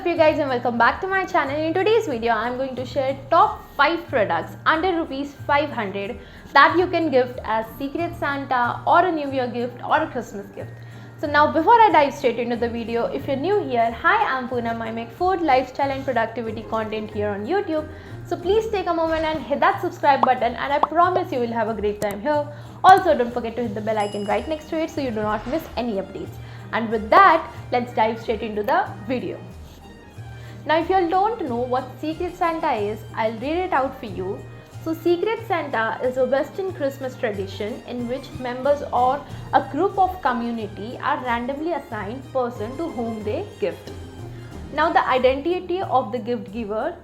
you guys and welcome back to my channel. In today's video I am going to share top 5 products under rupees 500 that you can gift as Secret Santa or a New Year gift or a Christmas gift. So now before I dive straight into the video, if you're new here, hi, I'm Poonam. I make food, lifestyle and productivity content here on YouTube. So please take a moment and hit that subscribe button and I promise you will have a great time here. Also don't forget to hit the bell icon right next to it so you do not miss any updates. And with that, let's dive straight into the video. Now if you all don't know what Secret Santa is, I'll read it out for you. So Secret Santa is a Western Christmas tradition in which members or a group of community are randomly assigned person to whom they gift. Now the identity of the gift giver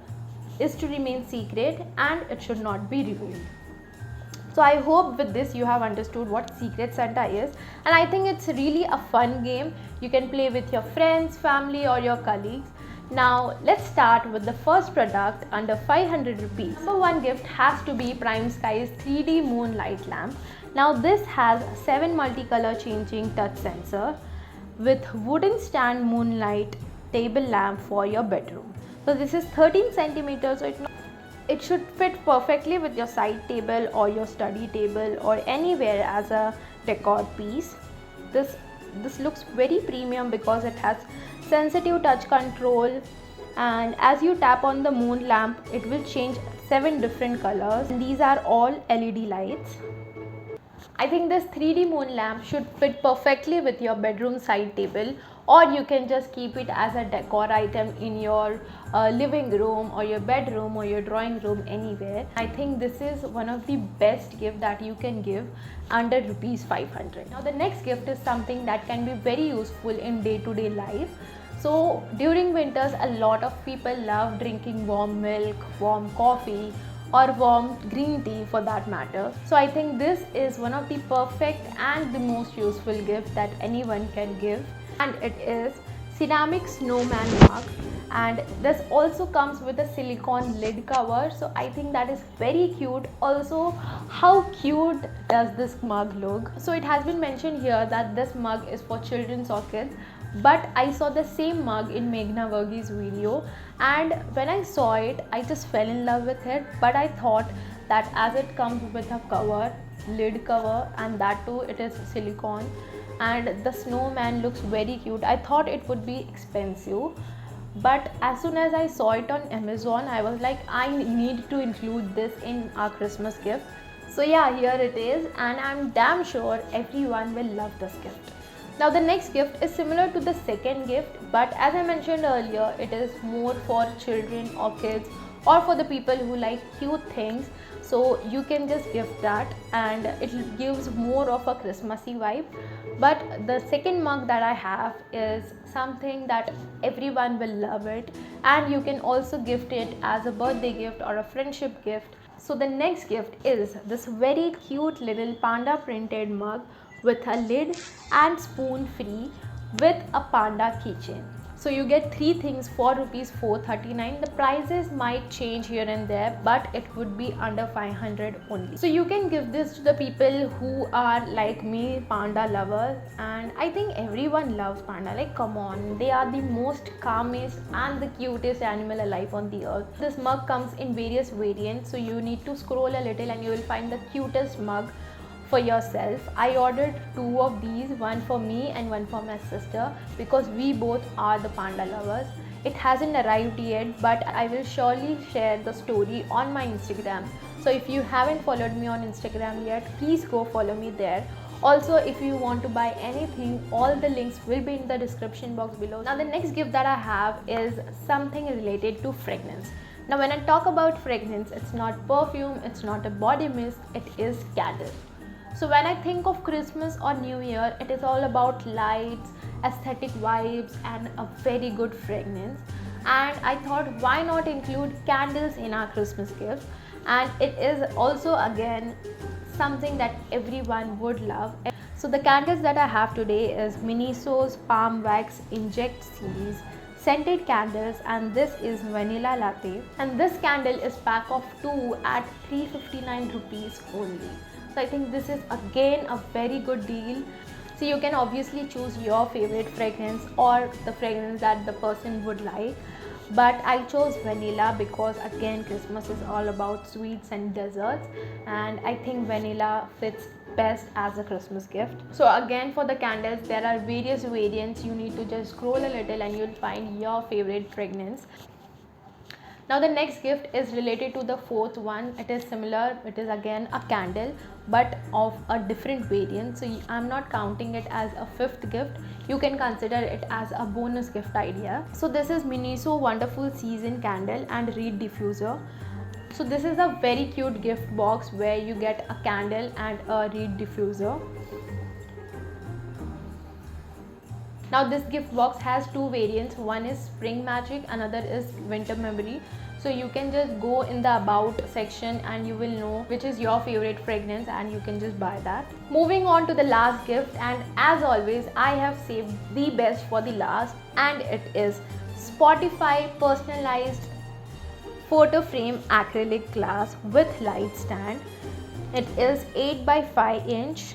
is to remain secret and it should not be revealed. So I hope with this you have understood what Secret Santa is, and I think it's really a fun game. You can play with your friends, family or your colleagues. Now let's start with the first product under 500 rupees. Number one gift has to be Prime Sky's 3D moonlight lamp. Now this has 7 multicolor changing touch sensor with wooden stand moonlight table lamp for your bedroom. So this is 13 centimeters, so it should fit perfectly with your side table or your study table or anywhere as a decor piece. This looks very premium because it has sensitive touch control, and as you tap on the moon lamp it will change 7 different colors, and these are all LED lights. I think this 3D moon lamp should fit perfectly with your bedroom side table, or you can just keep it as a decor item in your living room or your bedroom or your drawing room, anywhere. I think this is one of the best gift that you can give under rupees 500. Now the next gift is something that can be very useful in day-to-day life. So during winters a lot of people love drinking warm milk, warm coffee or warm green tea for that matter. So I think this is one of the perfect and the most useful gift that anyone can give, and it is ceramic snowman mug, and this also comes with a silicone lid cover. So I think that is very cute. Also, how cute does this mug look? So it has been mentioned here that this mug is for children or kids, but I saw the same mug in Meghna Varghese video, and when I saw it I just fell in love with it. But I thought that as it comes with a cover, lid cover, and that too it is silicone, and the snowman looks very cute, I thought it would be expensive. But as soon as I saw it on Amazon, I was like, I need to include this in our Christmas gift. So yeah, here it is, and I'm damn sure everyone will love this gift. Now the next gift is similar to the second gift, but as I mentioned earlier, it is more for children or kids or for the people who like cute things. So you can just gift that and it gives more of a Christmassy vibe. But the second mug that I have is something that everyone will love it, and you can also gift it as a birthday gift or a friendship gift. So the next gift is this very cute little panda printed mug with a lid and spoon free with a panda keychain. So you get 3 things for rupees 439. The prices might change here and there, but it would be under 500 only. So you can give this to the people who are like me, panda lovers, and I think everyone loves panda. Like, come on, they are the most calmest and the cutest animal alive on the earth. This mug comes in various variants, so you need to scroll a little and you will find the cutest mug for yourself. I ordered 2 of these, one for me and one for my sister, because we both are the panda lovers. It hasn't arrived yet, but I will surely share the story on my Instagram. So if you haven't followed me on Instagram yet, please go follow me there. Also, if you want to buy anything, all the links will be in the description box below. Now the next gift that I have is something related to fragrance. Now when I talk about fragrance, it's not perfume, it's not a body mist, it is candle. So when I think of Christmas or New Year, it is all about lights, aesthetic vibes and a very good fragrance. And I thought, why not include candles in our Christmas gift? And it is also again something that everyone would love. So the candles that I have today is Miniso's Palm Wax Inject series scented candles, and this is vanilla latte, and this candle is pack of 2 at 359 rupees only. So I think this is again a very good deal. So you can obviously choose your favorite fragrance or the fragrance that the person would like, but I chose vanilla because again Christmas is all about sweets and desserts, and I think vanilla fits best as a Christmas gift. So again, for the candles there are various variants. You need to just scroll a little and you'll find your favorite fragrance. Now the next gift is related to the fourth one. It is similar, it is again a candle but of a different variant. So I'm not counting it as a fifth gift. You can consider it as a bonus gift idea. So this is Miniso Wonderful Season Candle and Reed Diffuser. So this is a very cute gift box where you get a candle and a reed diffuser. Now this gift box has two variants. One is Spring Magic, another is Winter Memory. So you can just go in the about section and you will know which is your favorite fragrance and you can just buy that. Moving on to the last gift, and as always I have saved the best for the last, and it is Spotify personalized photo frame acrylic glass with light stand. It is 8 by 5 inch